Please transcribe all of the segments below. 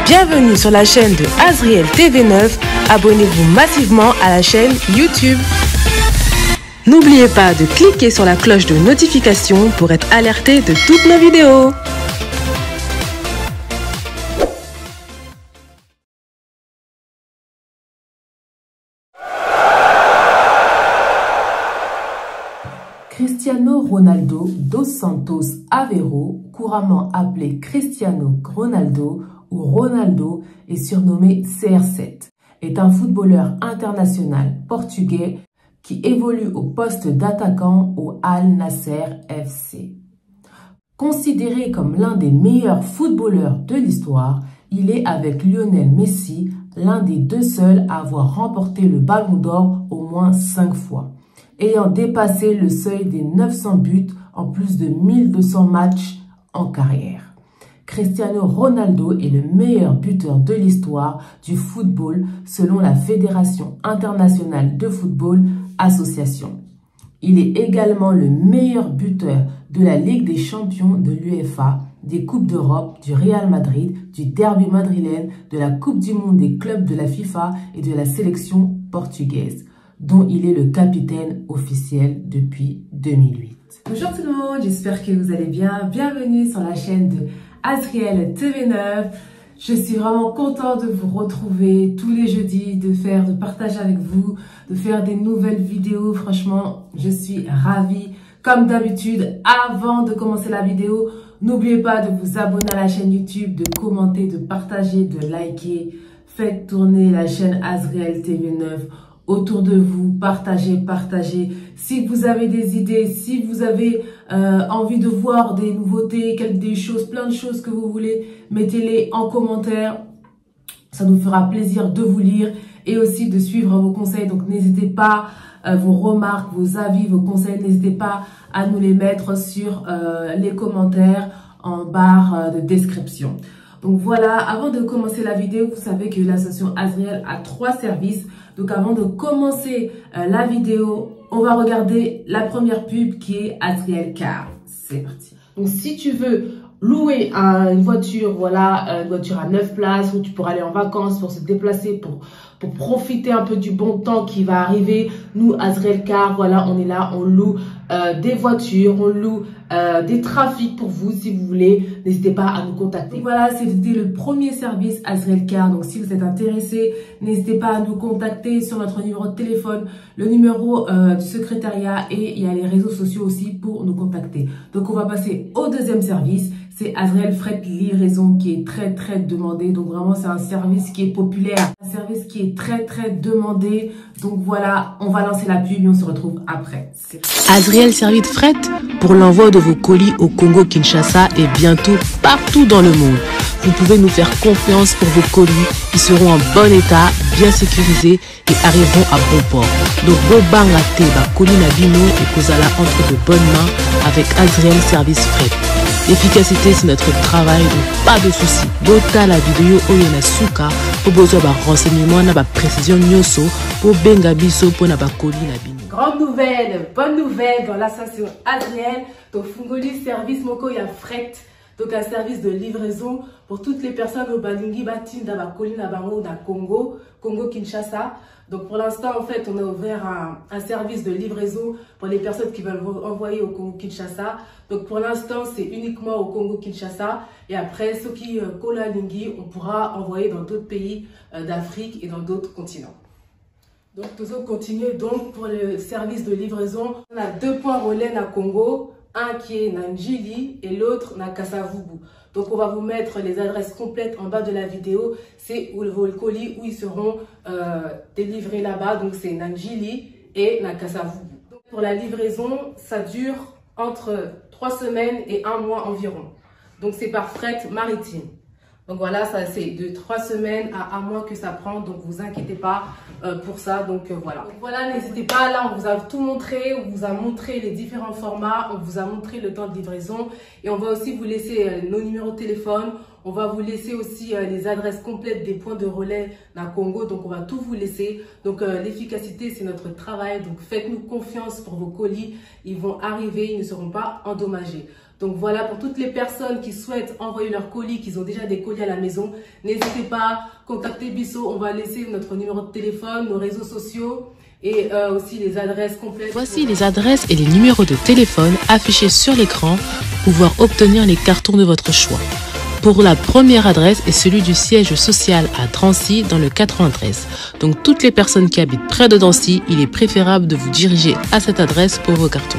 Bienvenue sur la chaîne de Azriel TV9. Abonnez-vous massivement à la chaîne YouTube. N'oubliez pas de cliquer sur la cloche de notification pour être alerté de toutes nos vidéos. Cristiano Ronaldo dos Santos Aveiro, couramment appelé Cristiano Ronaldo ou Ronaldo, est surnommé CR7, est un footballeur international portugais qui évolue au poste d'attaquant au Al Nassr FC. Considéré comme l'un des meilleurs footballeurs de l'histoire, il est avec Lionel Messi l'un des deux seuls à avoir remporté le Ballon d'Or au moins 5 fois, ayant dépassé le seuil des 900 buts en plus de 1200 matchs en carrière. Cristiano Ronaldo est le meilleur buteur de l'histoire du football selon la Fédération internationale de football association. Il est également le meilleur buteur de la Ligue des champions de l'UEFA, des Coupes d'Europe, du Real Madrid, du derby madrilène, de la Coupe du monde des clubs de la FIFA et de la sélection portugaise, dont il est le capitaine officiel depuis 2008. Bonjour tout le monde, j'espère que vous allez bien. Bienvenue sur la chaîne de Azriel TV9. Je suis vraiment contente de vous retrouver tous les jeudis, de partager avec vous, de faire des nouvelles vidéos. Franchement, je suis ravie. Comme d'habitude, avant de commencer la vidéo, n'oubliez pas de vous abonner à la chaîne YouTube, de commenter, de partager, de liker. Faites tourner la chaîne Azriel TV9 autour de vous, partagez. Si vous avez des idées, si vous avez envie de voir des nouveautés, plein de choses que vous voulez, mettez-les en commentaire. Ça nous fera plaisir de vous lire et aussi de suivre vos conseils. Donc n'hésitez pas, vos remarques, vos avis, vos conseils, n'hésitez pas à nous les mettre sur les commentaires en barre de description. Donc voilà, avant de commencer la vidéo, vous savez que l'association Azriel a 3 services. Donc avant de commencer la vidéo, on va regarder la première pub qui est Azriel Car. C'est parti. Donc si tu veux louer une voiture, voilà, une voiture à 9 places où tu pourras aller en vacances pour se déplacer, pour profiter un peu du bon temps qui va arriver. Nous, Azriel Car, voilà, on est là, on loue des voitures, on loue des trafics pour vous si vous voulez. N'hésitez pas à nous contacter. Donc voilà, c'était le premier service Azriel Car. Donc si vous êtes intéressé, n'hésitez pas à nous contacter sur notre numéro de téléphone, le numéro du secrétariat, et il y a les réseaux sociaux aussi pour nous contacter. Donc on va passer au deuxième service. C'est Azriel Fret Livraison qui est très demandé. Donc vraiment c'est un service qui est populaire, un service qui est très demandé. Donc voilà, on va lancer la pub et on se retrouve après. Azriel Service Fret pour l'envoi de vos colis au Congo-Kinshasa et bientôt partout dans le monde. Vous pouvez nous faire confiance pour vos colis. Ils seront en bon état, bien sécurisés et arriveront à bon port. Donc Bobanga Teba colis Nabino et Kozala entre de bonnes mains avec Azriel Service Fret. L'efficacité, c'est notre travail, donc pas de soucis. Bota la vidéo Oyona Suka pour besoin de renseignements, na précision nyoso pour benga biso pour na koli na bino. Grande nouvelle, bonne nouvelle dans l'association Azriel. Donc Fungoli Service Moko ya Fret. Donc un service de livraison pour toutes les personnes au Balingi Batin d'Abakoli Nabango na Congo Kinshasa. Donc pour l'instant en fait on a ouvert un service de livraison pour les personnes qui veulent envoyer au Congo Kinshasa. Donc pour l'instant c'est uniquement au Congo Kinshasa et après ceux qui Kola-Lingi on pourra envoyer dans d'autres pays d'Afrique et dans d'autres continents. Donc nous allons continuer donc pour le service de livraison. On a 2 points relais à Congo. Un qui est Nanjili et l'autre na Kasavubu. Donc on va vous mettre les adresses complètes en bas de la vidéo. C'est vos colis où ils seront délivrés là-bas. Donc c'est Nanjili et na Kasavubu. Donc pour la livraison, ça dure entre 3 semaines et 1 mois environ. Donc c'est par fret maritime. Donc voilà, ça c'est de 3 semaines à 1 mois que ça prend. Donc vous inquiétez pas pour ça. Donc voilà. Donc voilà, n'hésitez pas. Là, on vous a tout montré. On vous a montré les différents formats. On vous a montré le temps de livraison. Et on va aussi vous laisser nos numéros de téléphone. On va vous laisser aussi les adresses complètes des points de relais dans Congo. Donc on va tout vous laisser. Donc l'efficacité, c'est notre travail. Donc faites-nous confiance pour vos colis. Ils vont arriver, ils ne seront pas endommagés. Donc voilà, pour toutes les personnes qui souhaitent envoyer leurs colis, qui ont déjà des colis à la maison, n'hésitez pas, contactez Bisso, on va laisser notre numéro de téléphone, nos réseaux sociaux et aussi les adresses complètes. Voici les adresses et les numéros de téléphone affichés sur l'écran pour pouvoir obtenir les cartons de votre choix. Pour la première adresse est celui du siège social à Drancy dans le 93. Donc toutes les personnes qui habitent près de Drancy, il est préférable de vous diriger à cette adresse pour vos cartons.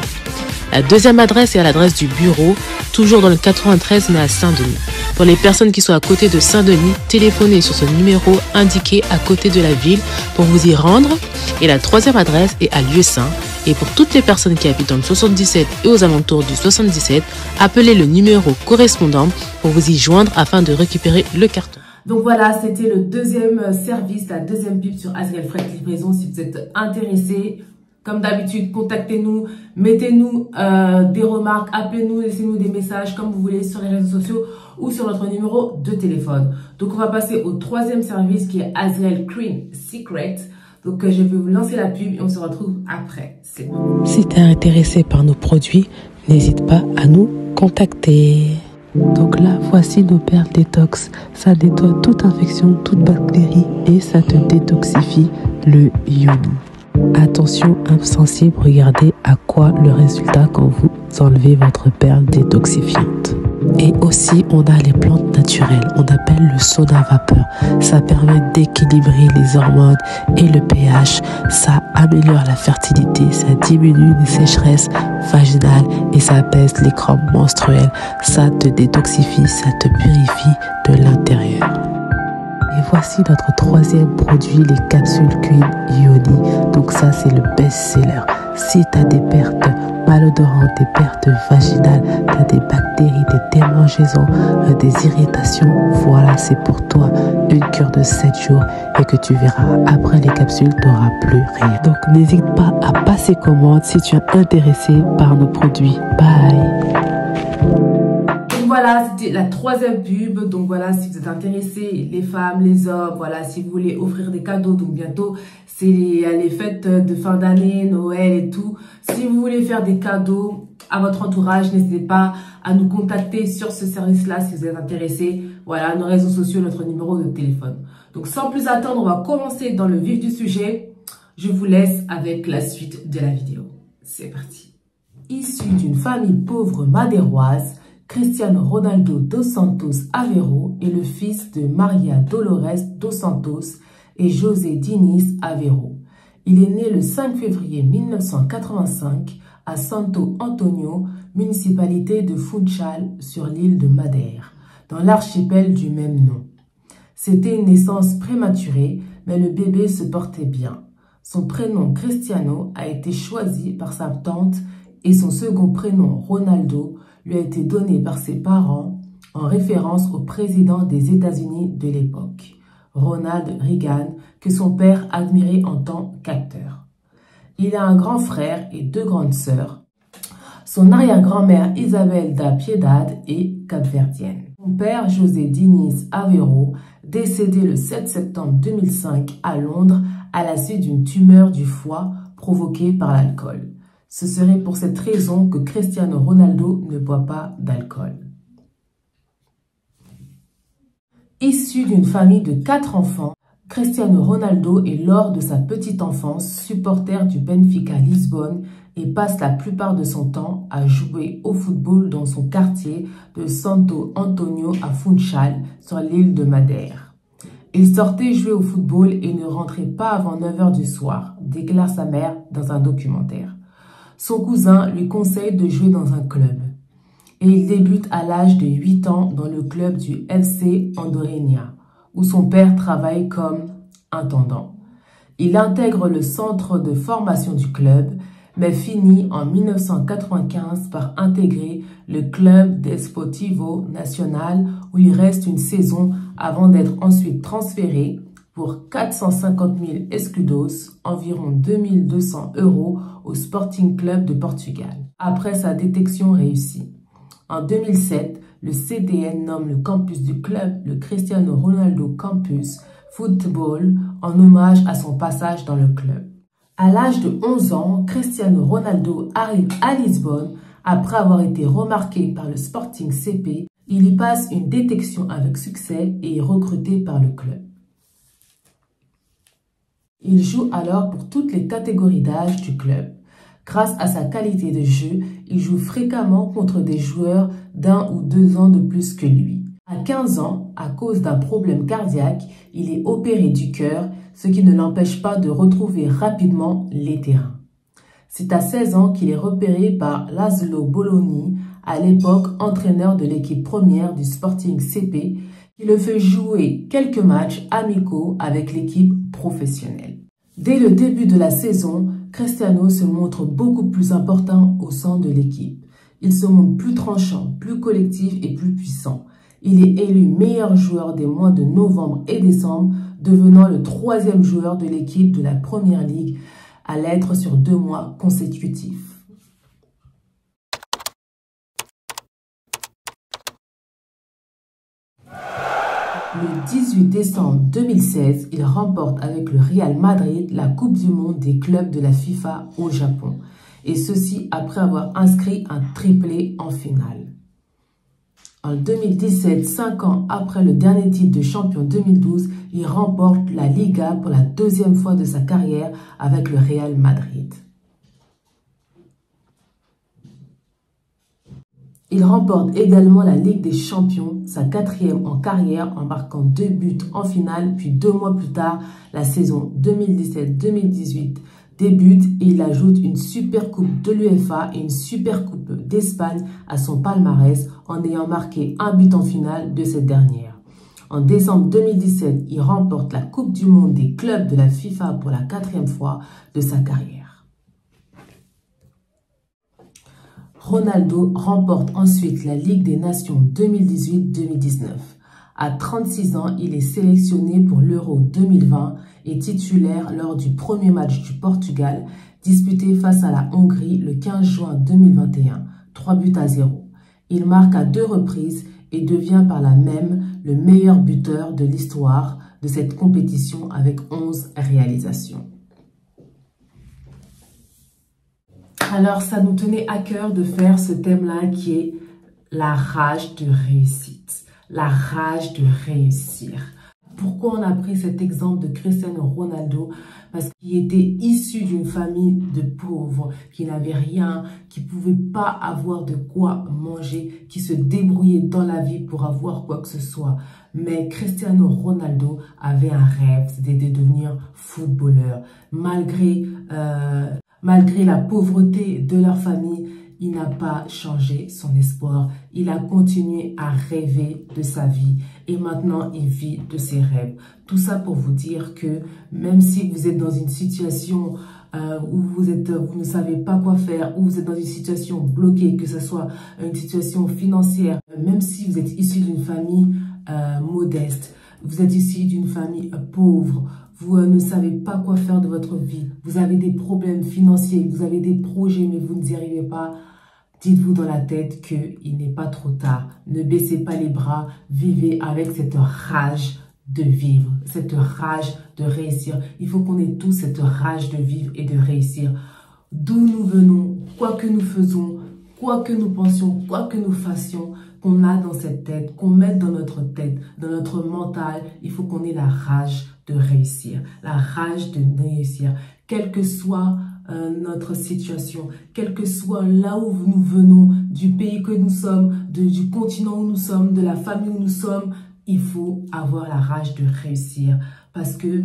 La deuxième adresse est à l'adresse du bureau, toujours dans le 93 mais à Saint-Denis. Pour les personnes qui sont à côté de Saint-Denis, téléphonez sur ce numéro indiqué à côté de la ville pour vous y rendre. Et la troisième adresse est à Lieu-Saint. Et pour toutes les personnes qui habitent dans le 77 et aux alentours du 77, appelez le numéro correspondant pour vous y joindre afin de récupérer le carton. Donc voilà, c'était le deuxième service, la deuxième pub sur Azriel Fret Livraison. Si vous êtes intéressé, comme d'habitude, contactez-nous, mettez-nous des remarques, appelez-nous, laissez-nous des messages comme vous voulez sur les réseaux sociaux ou sur notre numéro de téléphone. Donc on va passer au troisième service qui est Azriel Cream Secret. Donc je vais vous lancer la pub et on se retrouve après. C'est bon. Si tu es intéressé par nos produits, n'hésite pas à nous contacter. Donc là, voici nos perles détox. Ça nettoie toute infection, toute bactérie et ça te détoxifie le yoni. Attention, insensible, regardez à quoi le résultat quand vous enlevez votre perle détoxifiante. Et aussi, on a les plantes naturelles, on appelle le sauna vapeur. Ça permet d'équilibrer les hormones et le pH. Ça améliore la fertilité, ça diminue les sécheresses vaginales et ça apaise les crampes menstruelles. Ça te détoxifie, ça te purifie de l'intérieur. Et voici notre troisième produit, les capsules Queen Yoni. Donc ça, c'est le best-seller. Si tu as des pertes malodorantes, des pertes vaginales, tu as des bactéries, des démangeaisons, des irritations, voilà, c'est pour toi une cure de 7 jours et que tu verras, après les capsules, tu n'auras plus rien. Donc n'hésite pas à passer commande si tu es intéressé par nos produits. Bye! Voilà, c'était la troisième pub. Donc voilà, si vous êtes intéressés, les femmes, les hommes, voilà, si vous voulez offrir des cadeaux, donc bientôt, c'est les fêtes de fin d'année, Noël et tout. Si vous voulez faire des cadeaux à votre entourage, n'hésitez pas à nous contacter sur ce service-là si vous êtes intéressés. Voilà, nos réseaux sociaux, notre numéro de téléphone. Donc sans plus attendre, on va commencer dans le vif du sujet. Je vous laisse avec la suite de la vidéo. C'est parti. Issu d'une famille pauvre madéroise, Cristiano Ronaldo dos Santos Aveiro est le fils de Maria Dolores dos Santos et José Diniz Aveiro. Il est né le 5 février 1985 à Santo Antonio, municipalité de Funchal sur l'île de Madère, dans l'archipel du même nom. C'était une naissance prématurée, mais le bébé se portait bien. Son prénom Cristiano a été choisi par sa tante et son second prénom Ronaldo lui a été donné par ses parents en référence au président des États-Unis de l'époque, Ronald Reagan, que son père admirait en tant qu'acteur. Il a un grand frère et deux grandes sœurs. Son arrière-grand-mère Isabel da Piedade est capverdienne. Son père José Diniz Aveiro, décédé le 7 septembre 2005 à Londres à la suite d'une tumeur du foie provoquée par l'alcool. Ce serait pour cette raison que Cristiano Ronaldo ne boit pas d'alcool. Issu d'une famille de 4 enfants, Cristiano Ronaldo est lors de sa petite enfance supporter du Benfica Lisbonne et passe la plupart de son temps à jouer au football dans son quartier de Santo Antonio à Funchal sur l'île de Madère. Il sortait jouer au football et ne rentrait pas avant 9 h du soir, déclare sa mère dans un documentaire. Son cousin lui conseille de jouer dans un club. Et il débute à l'âge de 8 ans dans le club du FC Andorinha, où son père travaille comme intendant. Il intègre le centre de formation du club, mais finit en 1995 par intégrer le Club Desportivo Nacional, où il reste une saison avant d'être ensuite transféré pour 450 000 escudos, environ 2200 € au Sporting Club de Portugal, après sa détection réussie. En 2007, le CDN nomme le campus du club le Cristiano Ronaldo Campus Football en hommage à son passage dans le club. À l'âge de 11 ans, Cristiano Ronaldo arrive à Lisbonne Après avoir été remarqué par le Sporting CP, il y passe une détection avec succès et est recruté par le club. Il joue alors pour toutes les catégories d'âge du club. Grâce à sa qualité de jeu, il joue fréquemment contre des joueurs d'1 ou 2 ans de plus que lui. À 15 ans, à cause d'un problème cardiaque, il est opéré du cœur, ce qui ne l'empêche pas de retrouver rapidement les terrains. C'est à 16 ans qu'il est repéré par Laszlo Bologna, à l'époque entraîneur de l'équipe première du Sporting CP, qui le fait jouer quelques matchs amicaux avec l'équipe professionnelle. Dès le début de la saison, Cristiano se montre beaucoup plus important au sein de l'équipe. Il se montre plus tranchant, plus collectif et plus puissant. Il est élu meilleur joueur des mois de novembre et décembre, devenant le 3e joueur de l'équipe de la Première Ligue à l'être sur 2 mois consécutifs. Le 18 décembre 2016, il remporte avec le Real Madrid la Coupe du Monde des clubs de la FIFA au Japon, et ceci après avoir inscrit un triplé en finale. En 2017, 5 ans après le dernier titre de champion 2012, il remporte la Liga pour la 2e fois de sa carrière avec le Real Madrid. Il remporte également la Ligue des Champions, sa 4e en carrière, en marquant 2 buts en finale, puis 2 mois plus tard, la saison 2017-2018 débute et il ajoute une super coupe de l'UEFA et une super coupe d'Espagne à son palmarès en ayant marqué un but en finale de cette dernière. En décembre 2017, il remporte la Coupe du Monde des clubs de la FIFA pour la 4e fois de sa carrière. Ronaldo remporte ensuite la Ligue des Nations 2018-2019. À 36 ans, il est sélectionné pour l'Euro 2020 et titulaire lors du premier match du Portugal disputé face à la Hongrie le 15 juin 2021, 3-0. Il marque à 2 reprises et devient par là même le meilleur buteur de l'histoire de cette compétition avec 11 réalisations. Alors, ça nous tenait à cœur de faire ce thème-là qui est la rage de réussite. La rage de réussir. Pourquoi on a pris cet exemple de Cristiano Ronaldo? Parce qu'il était issu d'une famille de pauvres, qui n'avait rien, qui ne pouvait pas avoir de quoi manger, qui se débrouillait dans la vie pour avoir quoi que ce soit. Mais Cristiano Ronaldo avait un rêve, c'était de devenir footballeur. Malgré la pauvreté de leur famille, il n'a pas changé son espoir. Il a continué à rêver de sa vie. Et maintenant, il vit de ses rêves. Tout ça pour vous dire que même si vous êtes dans une situation où vous ne savez pas quoi faire, où vous êtes dans une situation bloquée, que ce soit une situation financière, même si vous êtes issu d'une famille modeste, vous êtes issu d'une famille pauvre, vous ne savez pas quoi faire de votre vie, vous avez des problèmes financiers, vous avez des projets mais vous n'y arrivez pas, dites-vous dans la tête qu'il n'est pas trop tard. Ne baissez pas les bras, vivez avec cette rage de vivre, cette rage de réussir. Il faut qu'on ait tous cette rage de vivre et de réussir. D'où nous venons, quoi que nous faisons, quoi que nous pensions, quoi que nous fassions, qu'on a dans cette tête, qu'on mette dans notre tête, dans notre mental, il faut qu'on ait la rage de réussir, la rage de réussir, quelle que soit notre situation, quel que soit là où nous venons, du pays que nous sommes, du continent où nous sommes, de la famille où nous sommes, il faut avoir la rage de réussir parce que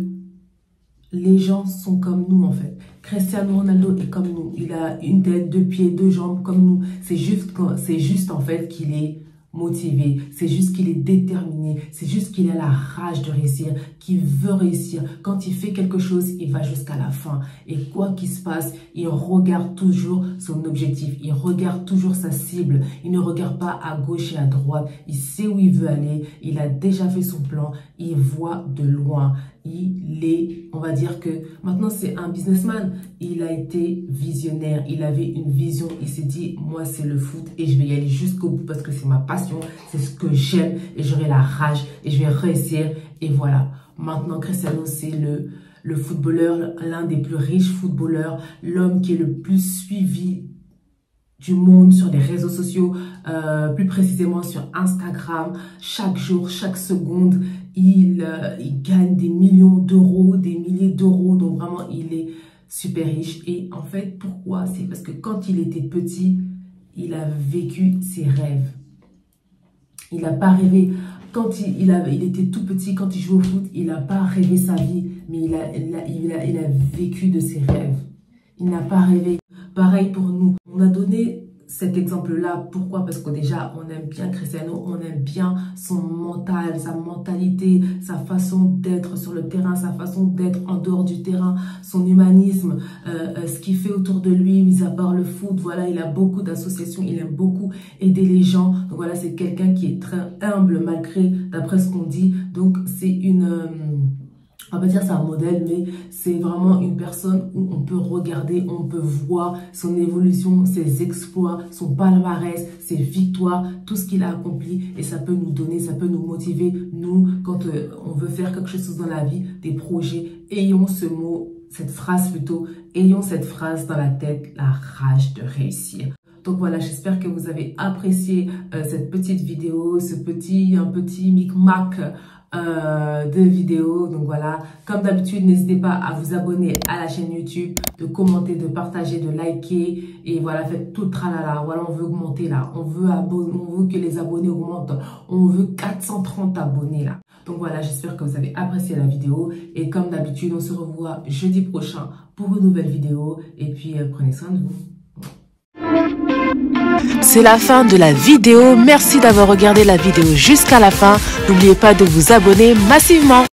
les gens sont comme nous en fait. Cristiano Ronaldo est comme nous, il a une tête, 2 pieds, 2 jambes comme nous. C'est juste en fait qu'il est motivé, c'est juste qu'il est déterminé, c'est juste qu'il a la rage de réussir, qu'il veut réussir. Quand il fait quelque chose, il va jusqu'à la fin. Et quoi qu'il se passe, il regarde toujours son objectif, il regarde toujours sa cible, il ne regarde pas à gauche et à droite, il sait où il veut aller, il a déjà fait son plan, il voit de loin. Il est, on va dire que maintenant c'est un businessman, il a été visionnaire, il avait une vision, il s'est dit moi c'est le foot et je vais y aller jusqu'au bout parce que c'est ma passion, c'est ce que j'aime et j'aurai la rage et je vais réussir et voilà. Maintenant Cristiano c'est le footballeur, l'un des plus riches footballeurs, l'homme qui est le plus suivi du monde sur les réseaux sociaux, plus précisément sur Instagram. Chaque jour, chaque seconde, il gagne des millions d'euros, des milliers d'euros. Donc vraiment, il est super riche. Et en fait, pourquoi? C'est parce que quand il était petit, il a vécu ses rêves. Il n'a pas rêvé. Quand il était tout petit, quand il jouait au foot, il n'a pas rêvé sa vie, mais il a vécu de ses rêves. Il n'a pas rêvé. Pareil pour nous. On a donné cet exemple-là. Pourquoi? Parce que déjà, on aime bien Cristiano, on aime bien son mental, sa mentalité, sa façon d'être sur le terrain, sa façon d'être en dehors du terrain, son humanisme, ce qu'il fait autour de lui, mis à part le foot. Voilà, il a beaucoup d'associations, il aime beaucoup aider les gens. Donc voilà, c'est quelqu'un qui est très humble malgré, d'après ce qu'on dit. Donc c'est une... on va pas dire c'est un modèle, mais c'est vraiment une personne où on peut regarder, on peut voir son évolution, ses exploits, son palmarès, ses victoires, tout ce qu'il a accompli. Et ça peut nous donner, ça peut nous motiver, nous, quand on veut faire quelque chose dans la vie, des projets. Ayons ce mot, cette phrase plutôt, ayons cette phrase dans la tête, la rage de réussir. Donc voilà, j'espère que vous avez apprécié cette petite vidéo, un petit micmac de vidéos. Donc voilà, comme d'habitude, n'hésitez pas à vous abonner à la chaîne YouTube, de commenter, de partager, de liker. Et voilà, faites tout le tralala. Voilà, on veut augmenter là. On veut que les abonnés augmentent. On veut 430 abonnés là. Donc voilà, j'espère que vous avez apprécié la vidéo. Et comme d'habitude, on se revoit jeudi prochain pour une nouvelle vidéo. Et puis, prenez soin de vous. C'est la fin de la vidéo. Merci d'avoir regardé la vidéo jusqu'à la fin. N'oubliez pas de vous abonner massivement.